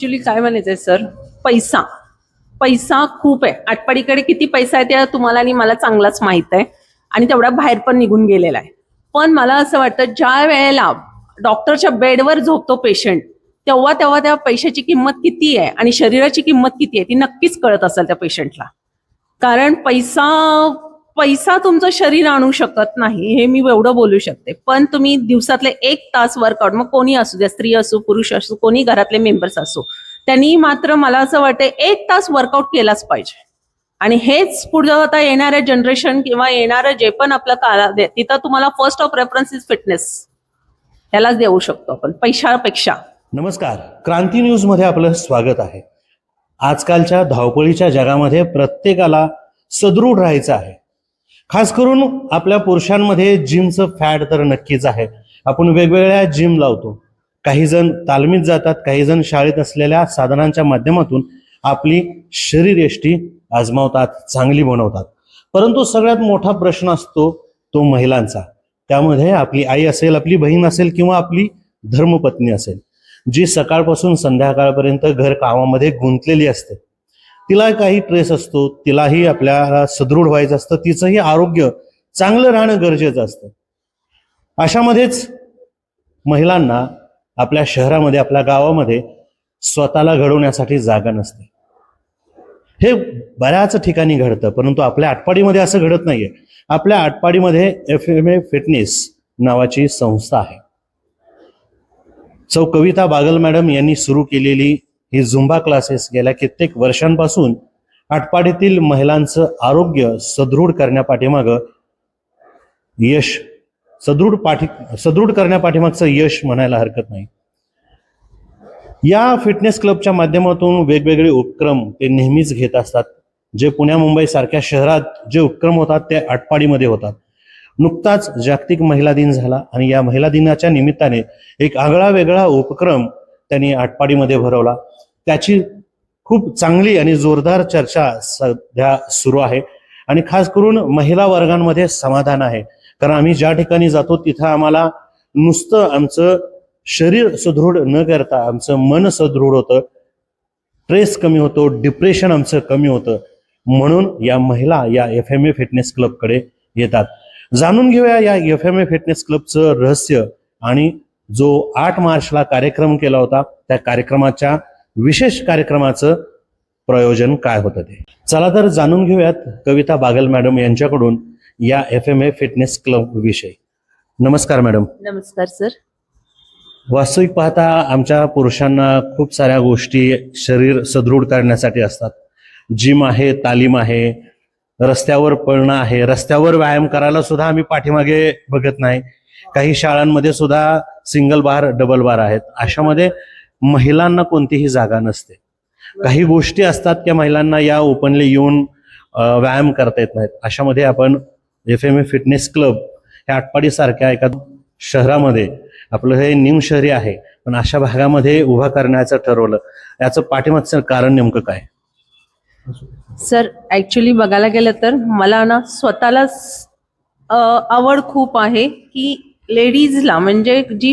Actually काय म्हणायचंय sir, पैसा पैसा खूप आहे. आटपाडीकडे किती पैसा आहे ते तुम्हाला आणि मला चांगलाच माहित आहे आणि तेवढा बाहेर पण निघून गेलेला आहे. पण मला असं वाटतं ज्या वेळेला डॉक्टरच्या बेडवर झोपतो पेशंट तेव्हा तेव्हा त्या पैशाची किंमत किती आहे आणि शरीराची किंमत किती आहे ती नक्कीच कळत असेल त्या पेशंटला. कारण पैसा पैसा तुमचं शरीर आणू शकत नाही हे मी एवढं बोलू शकते. पण तुम्ही दिवसातले 1 तास वर्कआउट, मग कोणी असू द्या, स्त्री असो पुरुष असो, कोणी घरातले मेंबर्स असो, त्यांनी मात्र मला असं वाटतं 1 तास वर्कआउट केलाच पाहिजे. आणि हेच पुढे आता येणाऱ्या जनरेशन किंवा येणारं जे पण आपलं काळ तिथं तुम्हाला first of reference is fitness, यालाच देऊ शकतो आपण पैशापेक्षा. नमस्कार, क्रांती न्यूज मध्ये आपलं स्वागत आहे. आजकालच्या धावपळीच्या जगामध्ये प्रत्येकाला सदृढ राहायचं आहे. खास करून आपल्या पुरुषांमध्ये जिमचं फॅड तर नक्कीच आहे. आपण वेगवेगळ्या जिम लावतो. काही जण तालमीत जातात, काही जण शाळेत असलेल्या साधनांच्या माध्यमातून आपली शरीरयष्टी आजमावतात, चांगली बनवतात. परंतु सगळ्यात मोठा प्रश्न असतो तो महिलांचा. त्यामध्ये आपली आई असेल, आपली बहीण असेल किंवा आपली धर्मपत्नी असेल, जी सकाळपासून संध्याकाळपर्यंत घर कामामध्ये गुंतलेली असते. तिला काही ट्रेस असतो, तिलाही आपल्याला सदृढ व्हायचं असतं, तिचंही आरोग्य चांगलं राहणं गरजेचं असतं. अशामध्येच महिलांना आपल्या शहरामध्ये, आपल्या गावामध्ये स्वतःला घडवण्यासाठी जागा नसते. हे बऱ्याच ठिकाणी घडतं, परंतु आपल्या आटपाडीमध्ये असं घडत नाहीये. आपल्या आटपाडीमध्ये FMA फिटनेस नावाची संस्था आहे. सौ कविता बागल मॅडम यांनी सुरू केलेली ही झुंबा क्लासेस गेल्या कित्येक वर्षांपासून आटपाडीतील महिलांचं आरोग्य सदृढ करण्यापाठीमागं सदृढ करण्यापाठीमागचं यश म्हणायला हरकत नाही. या फिटनेस क्लबच्या माध्यमातून वेगवेगळे उपक्रम ते नेहमीच घेत असतात. जे पुण्या मुंबई सारख्या शहरात जे उपक्रम होतात ते आटपाडीमध्ये होतात. नुकताच जागतिक महिला दिन झाला आणि या महिला दिनाच्या निमित्ताने एक आगळा वेगळा उपक्रम त्यांनी आटपाडीमध्ये भरवला. त्याची खूप चांगली आणि जोरदार चर्चा सध्या सुरू आहे आणि खास करून महिला वर्गांमध्ये समाधान आहे. कारण आम्ही ज्या ठिकाणी जातो तिथं आम्हाला नुसतं आमचं शरीर सुदृढ न करता आमचं मन सदृढ होतं, स्ट्रेस कमी होतो, डिप्रेशन आमचं कमी होतं. म्हणून या महिला या FMA फिटनेस क्लबकडे येतात. जाणून घेऊया या FMA फिटनेस क्लबचं रहस्य आणि जो 8 मार्चला कार्यक्रम केला होता त्या कार्यक्रमाच्या विशेष कार्यक्रमाचं प्रयोजन काय होतं ते. चला तर जाणून घेऊयात कविता बागल मॅडम यांच्याकडून या FMA फिटनेस क्लब विषयी. नमस्कार मॅडम. नमस्कार सर. वास्तविक पाहता आमच्या पुरुषांना खूप साऱ्या गोष्टी शरीर सदृढ करण्यासाठी असतात. जिम आहे, तालीम आहे, रस्त्यावर पळणं आहे, रस्त्यावर व्यायाम करायला सुद्धा आम्ही पाठीमागे बघत नाही. काही शाळांमध्ये सुद्धा सिंगल बार, डबल बार आहेत. अशामध्ये महिलांना कोणतीही जागा नसते. काही गोष्टी असतात की महिलांना या ओपनली येऊन व्यायाम करता येत नाहीत. अशामध्ये आपण FMA फिटनेस क्लब ह्या आटपाडी सारख्या एका शहरामध्ये, आपलं हे न्यू शहरी आहे पण अशा भागामध्ये उभा करण्याचं ठरवलं. याचं पाठीमागचं कारण नेमकं काय? सर ऍक्च्युली बघायला गेलं तर मला ना स्वतःलाच आवड खूप आहे की लेडीजला म्हणजे जी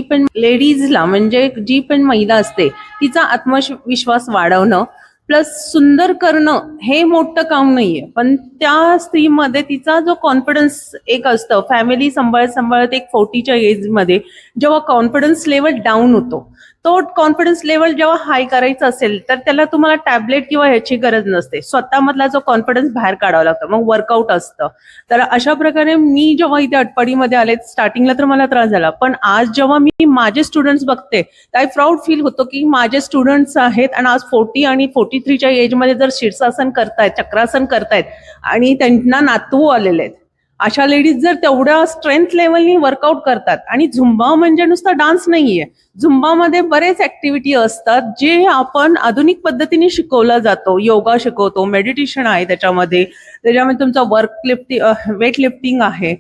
पण महिला असते तिचा आत्मविश्वास वाढवणं प्लस सुंदर करणं हे मोठं काम नाहीये. पण त्या स्त्रीमध्ये तिचा जो कॉन्फिडन्स एक असतं, फॅमिली सांभाळत एक 40च्या एज मध्ये जेव्हा कॉन्फिडन्स लेवल डाऊन होतो, तो कॉन्फिडन्स लेवल जेव्हा हाय करायचा असेल तर त्याला तुम्हाला टॅबलेट किंवा ह्याची गरज नसते. स्वतःमधला जो कॉन्फिडन्स बाहेर काढावा लागतो, मग वर्कआउट असतं. तर अशा प्रकारे मी जेव्हा इथे आटपाडीमध्ये आले स्टार्टिंगला तर मला त्रास झाला, पण आज जेव्हा मी माझे स्टुडंट्स बघते तर प्राऊड फील होतो की माझे स्टुडंट्स आहेत आणि आज 40 आणि 43च्या एजमध्ये जर शीर्षासन करतायत, चक्रासन करतायत आणि त्यांना नातू आलेले आहेत. अशा लेडीज जर तेवढ्या स्ट्रेंथ लेवलनी वर्कआउट करतात. आणि झुंबा म्हणजे नुसता डान्स नाहीये, झुंबामध्ये बरेच ऍक्टिव्हिटी असतात जे आपण आधुनिक पद्धतीने शिकवला जातो. योगा शिकवतो, मेडिटेशन आहे त्याच्यामध्ये तुमचं वेट लिफ्टिंग आहे,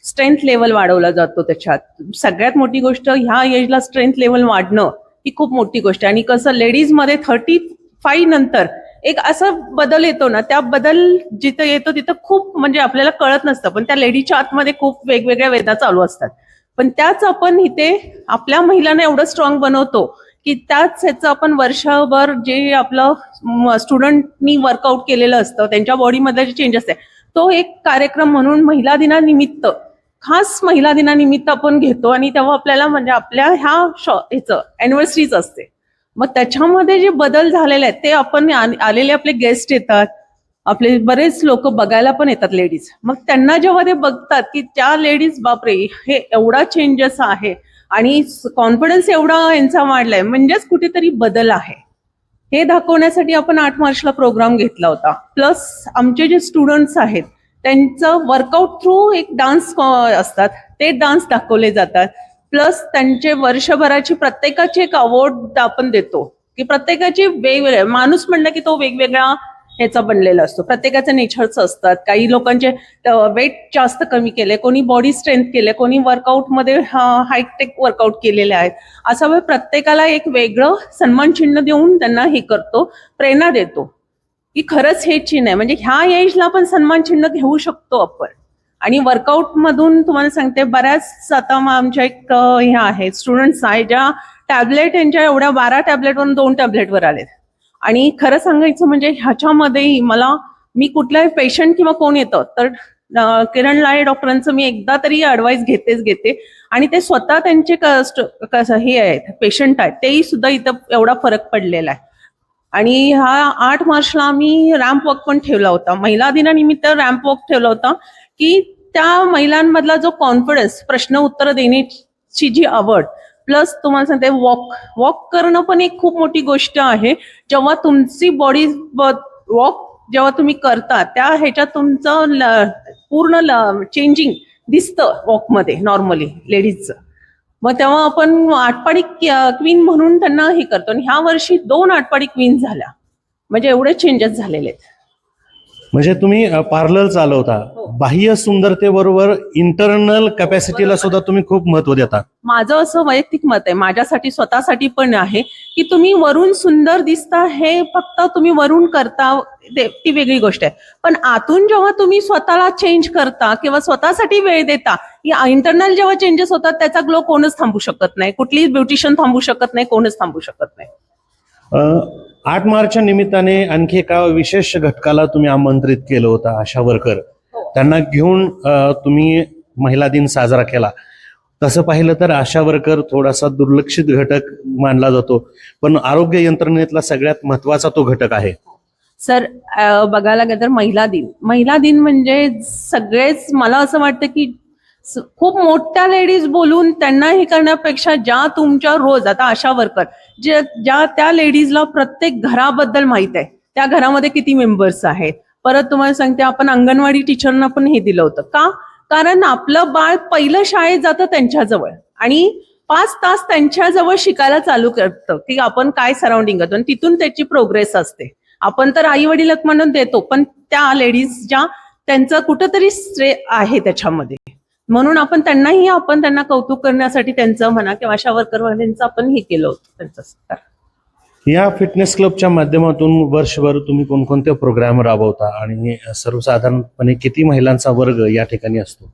स्ट्रेंथ लेवल वाढवला जातो त्याच्यात. सगळ्यात मोठी गोष्ट ह्या एजला स्ट्रेंथ लेवल वाढणं ही खूप मोठी गोष्ट आहे. आणि कसं लेडीजमध्ये 35 नंतर एक असं बदल येतो ना, त्या बदल जिथं येतो तिथं खूप म्हणजे आपल्याला कळत नसतं, पण त्या लेडीच्या आतमध्ये खूप वेगवेगळ्या वेदा चालू असतात. पण त्याच आपण इथे आपल्या महिलांना एवढं स्ट्रॉंग बनवतो की त्याच ह्याचं आपण वर्षभर जे आपलं स्टुडंटनी वर्कआउट केलेलं असतं त्यांच्या बॉडीमध्ये जे चेंज असते तो एक कार्यक्रम म्हणून महिला दिनानिमित्त खास महिला दिनानिमित्त आपण घेतो आणि तेव्हा आपल्याला म्हणजे आपल्या ह्याचं अॅनिव्हर्सरीच असते. मग त्याच्यामध्ये जे बदल झालेले आहेत ते आपण आलेले आपले गेस्ट येतात, आपले बरेच लोक बघायला पण येतात लेडीज. मग त्यांना जेव्हा ते बघतात की त्या लेडीज बापरे हे एवढा चेंजेस आहे आणि कॉन्फिडन्स एवढा यांचा वाढलाय म्हणजेच कुठेतरी बदल आहे हे दाखवण्यासाठी आपण 8 मार्चला प्रोग्राम घेतला होता. प्लस आमचे जे स्टुडंट्स आहेत त्यांचं वर्कआउट थ्रू एक डान्स असतात ते डान्स दाखवले जातात. प्लस त्यांचे वर्षभराची प्रत्येकाची एक अवॉर्ड आपण देतो की प्रत्येकाची वेगवेगळ्या माणूस म्हणलं की तो वेगवेगळ्या ह्याचा बनलेला असतो, प्रत्येकाचं नेचरचं असतात. काही लोकांचे वेट जास्त कमी केले, कोणी बॉडी स्ट्रेंथ केले, कोणी वर्कआउटमध्ये हायटेक वर्कआउट केलेले आहेत. असा वेळ प्रत्येकाला एक वेगळं सन्मान चिन्ह देऊन त्यांना हे करतो, प्रेरणा देतो की खरंच हे चिन्ह आहे म्हणजे ह्या एजला पण सन्मान चिन्ह घेऊ शकतो आपण. आणि वर्कआउट मधून तुम्हाला सांगते बऱ्याच आता आमच्या एक हे आहेत स्टुडंट्स आहेत ज्या टॅबलेट यांच्या एवढ्या 12 टॅबलेटवरून 2 टॅबलेटवर आलेत. आणि खरं सांगायचं म्हणजे ह्याच्यामध्येही मी कुठलाही पेशंट किंवा कोण येतं तर किरण लाळे डॉक्टरांचं मी एकदा तरी ऍडवाइस घेते आणि ते स्वतः त्यांचे हे आहेत पेशंट आहेत तेही सुद्धा इथं एवढा फरक पडलेला आहे. आणि हा 8 मार्चला आम्ही रॅम्प वॉक पण ठेवला होता, महिला दिनानिमित्त रॅम्प वॉक ठेवला होता की त्या महिलांमधला जो कॉन्फिडन्स, प्रश्न उत्तर देण्याची जी आवड, प्लस तुम्हाला सांगते वॉक करणं पण एक खूप मोठी गोष्ट आहे. जेव्हा तुमची बॉडी वॉक जेव्हा तुम्ही करता त्या ह्याच्यात तुमचं पूर्ण चेंजिंग दिसतं वॉकमध्ये नॉर्मली लेडीजचं. मग तेव्हा आपण आटपाडी क्वीन म्हणून त्यांना हे करतो आणि ह्या वर्षी 2 आटपाडी क्वीन झाल्या म्हणजे एवढे चेंजेस झालेले आहेत. म्हणजे तुम्ही पार्लर चालवता, बाह्य सुंदरतेबरोबर इंटरनल कॅपॅसिटीला सुद्धा तुम्ही खूप महत्व देता. माझं असं वैयक्तिक मत आहे, माझ्यासाठी स्वतःसाठी पण आहे की तुम्ही वरून सुंदर दिसता हे फक्त तुम्ही वरून करता ती वेगळी गोष्ट आहे, पण आतून जेव्हा तुम्ही स्वतःला चेंज करता किंवा स्वतःसाठी वेळ देता, इंटरनल जेव्हा चेंजेस होतात त्याचा ग्लो कोणच थांबू शकत नाही, कुठलीच ब्युटिशियन थांबू शकत नाही, कोणच थांबू शकत नाही. 8 मार्चच्या निमित्ताने आणखी एका विशेष घटकाला तुम्ही आमंत्रित केलं होतं, आशा वर्कर. त्यांना घेऊन तुम्ही महिला दिन साजरा केला. तसं पाहिलं तर आशा वर्कर थोडासा दुर्लक्षित घटक मानला जातो, पण आरोग्य यंत्रणेतला सगळ्यात महत्वाचा तो घटक आहे. सर बघायला गेलं तर महिला दिन म्हणजे सगळेच मला असं वाटतं की खूप मोठ्या लेडीज बोलून त्यांना हे करण्यापेक्षा ज्या तुमच्या रोज आता आशा वर्कर ज्या त्या लेडीजला प्रत्येक घराबद्दल माहित आहे, त्या घरामध्ये किती मेंबर्स आहेत. परत तुम्हाला सांगते आपण अंगणवाडी टीचरना पण हे दिलं होतं का, कारण आपलं बाळ पहिलं शाळेत जातं त्यांच्याजवळ आणि 5 तास त्यांच्याजवळ शिकायला चालू करतं की आपण काय सराउंडिंग करतो आणि तिथून त्याची प्रोग्रेस असते. आपण तर आई वडील म्हणून देतो, पण त्या लेडीज ज्या त्यांचं कुठंतरी श्रेय आहे त्याच्यामध्ये, म्हणून आपण त्यांना कौतुक करण्यासाठी त्यांचं म्हणा किंवा आशा वर्करवाल्यांचं आपण हे केलं होतं त्यांचं सत्कार. या फिटनेस क्लबच्या माध्यमातून वर्षभर तुम्ही कोणकोणते प्रोग्राम राबवता आणि सर्वसाधारणपणे किती महिलांचा वर्ग या ठिकाणी असतो?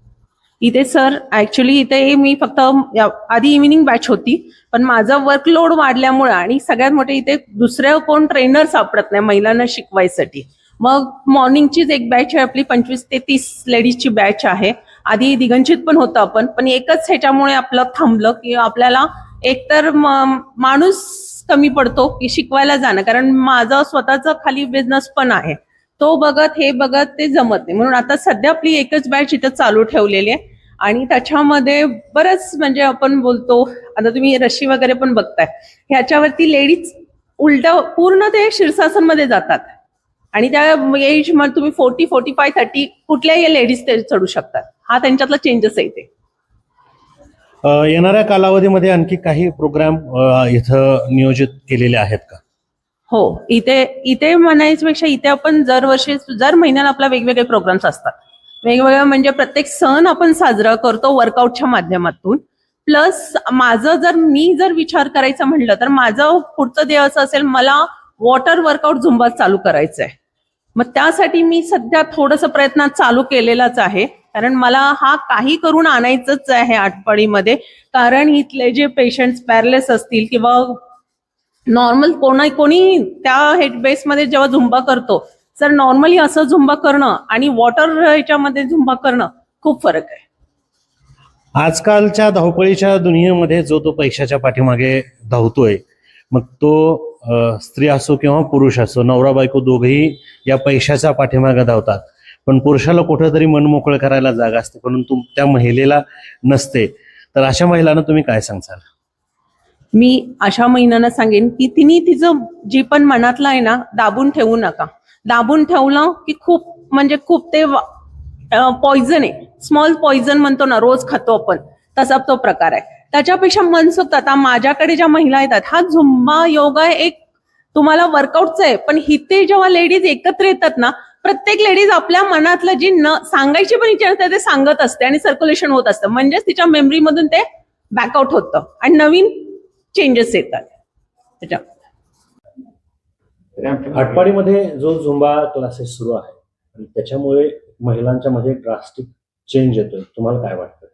इथे सर ऍक्च्युली इथे मी फक्त आधी इव्हिनिंग बॅच होती, पण माझा वर्कलोड वाढल्यामुळे आणि सगळ्यात मोठे इथे दुसऱ्या कोण ट्रेनर सापडत नाही महिलांना शिकवायसाठी. मग मॉर्निंगचीच एक बॅच आहे आपली 25 ते 30 लेडीजची बॅच आहे. आधी दिगंचित पण होतं आपण, पण एकच ह्याच्यामुळे आपलं थांबलं की आपल्याला एकतर माणूस कमी पडतो की शिकवायला जाणं, कारण माझं स्वतःचा खाली बिझनेस पण आहे, तो बघत हे बघत ते जमत नाही. म्हणून आता सध्या आपली एकच बॅच इथं चालू ठेवलेली आहे आणि त्याच्यामध्ये बरंच म्हणजे आपण बोलतो आता तुम्ही रशी वगैरे पण बघताय, ह्याच्यावरती लेडीज उलट पूर्ण ते शीर्षासन मध्ये जातात आणि त्या एज मध्ये तुम्ही 40, 45, 30 कुठल्याही लेडीज ते चढू शकतात. हा त्यांच्यातला चेंजेस आहे ते. येणाऱ्या कालावधीमध्ये आणखी काही प्रोग्राम इथं नियोजित केलेले आहेत का? हो, इथे म्हणायच्यापेक्षा इथे आपण दर महिन्याला आपला वेगवेगळे प्रोग्राम्स असतात. वेगवेगळ्या म्हणजे प्रत्येक सण आपण साजरा करतो वर्कआउटच्या माध्यमातून. प्लस मी जर विचार करायचा म्हटलं तर माझं पुढचं ध्येय असं असेल, मला वॉटर वर्कआउट झुंबा चालू करायचं आहे. मग त्यासाठी मी सध्या थोडंसं प्रयत्न चालू केलेलाच आहे, कारण मला हा काही करून आणायचंच आहे आटपाडीमध्ये. कारण इथले जे पेशंट्स पॅरलेस असतील किंवा नॉर्मल कोणी त्या हेड बेसमध्ये जेव्हा झुंबा करतो, सर नॉर्मली असं झुंबा करणं आणि वॉटर ह्याच्यामध्ये झुंबा करणं खूप फरक आहे. आजकालच्या धावपळीच्या दुनियेमध्ये जो तो पैशाच्या पाठीमागे धावतोय, मग तो स्त्री असो किंवा पुरुष असो, नवरा बायको दोघेही या पैशाच्या पाठीमागे धावतात. पण पुरुषाला कुठेतरी मन मोकळं करायला जागा असते, परंतु त्या महिलेला नसते. तर अशा महिलांना तुम्ही काय सांगसाल? मी अशा महिलांना सांगेन की तिने तिचं जे पण मनातलं आहे ना दाबून ठेवू नका. दाबून ठेवलं की खूप ते पॉइझन आहे, स्मॉल पॉइझन म्हणतो ना, रोज खातो आपण, तसा तो प्रकार आहे. त्याच्यापेक्षा मनसोक्त आता माझ्याकडे ज्या महिला येतात, हा झुंबा योगा एक तुम्हाला वर्कआउटचा आहे, पण इथे जेव्हा लेडीज एकत्र येतात ना, प्रत्येक लेडीज आपल्या मनातलं जी न सांगायची पण इच्छा असते ते सांगत असते आणि सर्क्युलेशन होत असतं. म्हणजेच तिच्या मेमरीमधून ते बॅकआउट होतं आणि नवीन चेंजेस येतात त्याच्या. आटपाडीमध्ये जो झुंबा क्लासेस सुरू आहे आणि त्याच्यामुळे महिलांच्या मध्ये ड्रास्टिक चेंज येतोय, तुम्हाला काय वाटतं?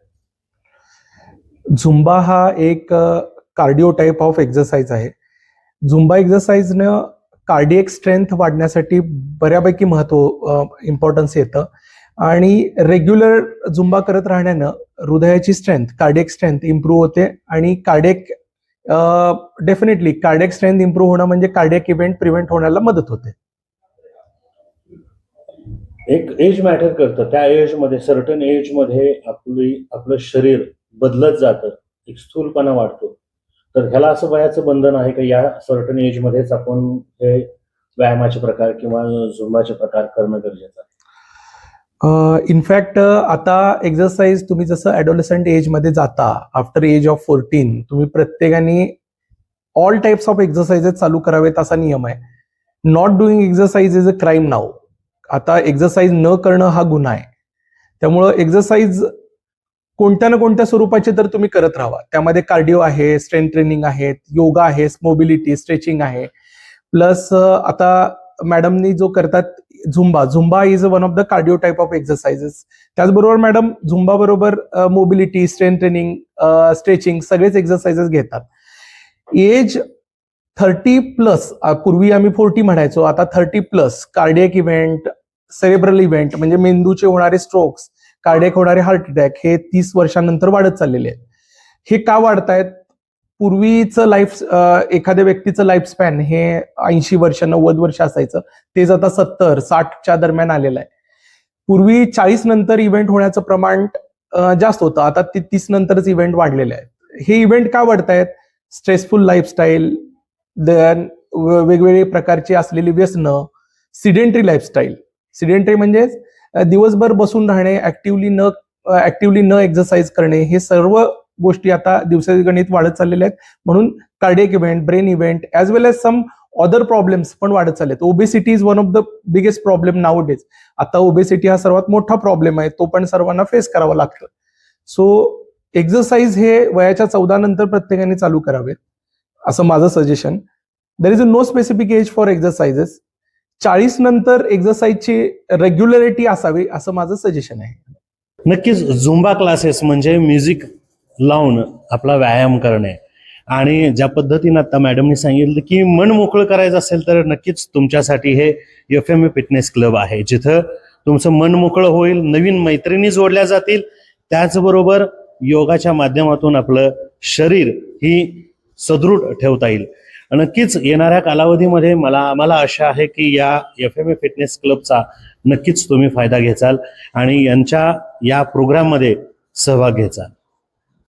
झुंबा हा एक कार्डिओ टाईप ऑफ एक्सरसाइज आहे. झुंबा एक्सरसाइजनं कार्डियक स्ट्रेंथ वाढण्यासाठी बऱ्यापैकी इम्पॉर्टन्स येतं आणि रेग्युलर झुंबा करत राहण्यानं हृदयाची स्ट्रेंथ, कार्डियक स्ट्रेंथ इम्प्रूव्ह होते आणि डेफिनेटली कार्डियक स्ट्रेंथ इम्प्रूव्ह होणं म्हणजे कार्डियक इव्हेंट प्रिव्हेंट होण्याला मदत होते. एक एज मॅटर करतं, त्या एजमध्ये सर्टन एजमध्ये आपलं शरीर बदलत जातं, एक स्थूलपणा वाढतो. तर ह्याला असं वयाचं बंधन आहे का या सर्टन एजमध्येच आपण हे व्यायामाचे प्रकार किंवा झुंबाचे प्रकार करणं गरजेचं आहे? इनफॅक्ट आता एक्सरसाइज तुम्ही जसं ॲडोलेसंट एजमध्ये जाता, आफ्टर एज ऑफ 14 तुम्ही प्रत्येकाने ऑल टाइप्स ऑफ एक्सरसाइजेस चालू करावेत असा नियम आहे. Not doing exercise is a crime now. आता एक्सरसाइज न करणं हा गुन्हा आहे. त्यामुळं एक्सरसाइज कोणत्या ना कोणत्या स्वरूपाचे तर तुम्ही करत राहा. त्यामध्ये कार्डिओ आहे, स्ट्रेंथ ट्रेनिंग आहेत, योगा आहे, मोबिलिटी स्ट्रेचिंग आहे, प्लस आता मॅडमनी जो करतात Zumba is one of the cardio type of exercises. त्याचबरोबर मॅडम झुंबा बरोबर मोबिलिटी, स्ट्रेंथ ट्रेनिंग, स्ट्रेचिंग सगळेच एक्सरसाइजेस घेतात. एज 30+, पूर्वी आम्ही 40 म्हणायचो, आता 30+ कार्डियक इव्हेंट, सेरेब्रल इव्हेंट म्हणजे मेंदूचे होणारे स्ट्रोक्स, कार्डियक होणारे हार्ट अटॅक हे 30 वर्षांनंतर वाढत चाललेले आहेत. हे का वाढतायत? पूर्वीचं एखाद्या व्यक्तीचं लाईफ स्पॅन हे 80 वर्ष 90 वर्ष असायचं, तेच आता 70-60च्या दरम्यान आलेलं आहे. पूर्वी 40 नंतर इव्हेंट होण्याचं प्रमाण जास्त होतं, आता 30 नंतरच इव्हेंट वाढलेले आहेत. हे इव्हेंट का वाढतायत? स्ट्रेसफुल लाईफस्टाईल, देन वेगवेगळे प्रकारची असलेली व्यसनं, सिडेंटरी लाईफस्टाईल. सिडेंटरी म्हणजे दिवसभर बसून राहणे, ऍक्टिव्हली न एक्सरसाइज करणे, हे सर्व गोष्टी आता दिवसेगणित वाढत चाललेल्या आहेत. म्हणून cardiac event, brain event as well as some other problems पण वाढत चालले आहेत. Obesity is one of the biggest problem nowadays. आता ओबेसिटी हा सर्वात मोठा प्रॉब्लेम आहे, तो पण सर्वांना फेस करावा लागतो. सो एक्सरसाइज हे वयाच्या 14 नंतर प्रत्येकाने चालू करावेत असं माझं suggestion. There is a no specific age for exercises. 40 नंतर एक्सरसाइजची रेग्युलरिटी असावी असं माझं सजेशन आहे. नक्कीच झुंबा क्लासेस म्हणजे म्युझिक लावून आपला व्यायाम करणे आणि ज्या पद्धतीने आता मॅडमनी सांगितलं की मन मोकळं करायचं असेल तर नक्कीच तुमच्यासाठी हे FMA फिटनेस क्लब आहे, जिथं तुमचं मन मोकळं होईल, नवीन मैत्रिणी जोडल्या जातील, त्याचबरोबर योगाच्या माध्यमातून आपलं शरीर ही सदृढ ठेवता येईल. नक्कीच येणाऱ्या कालावधीमध्ये आम्हाला आशा आहे की या FMA फिटनेस क्लबचा नक्कीच तुम्ही फायदा घ्याल आणि यांच्या या प्रोग्राममध्ये सहभाग घ्याल.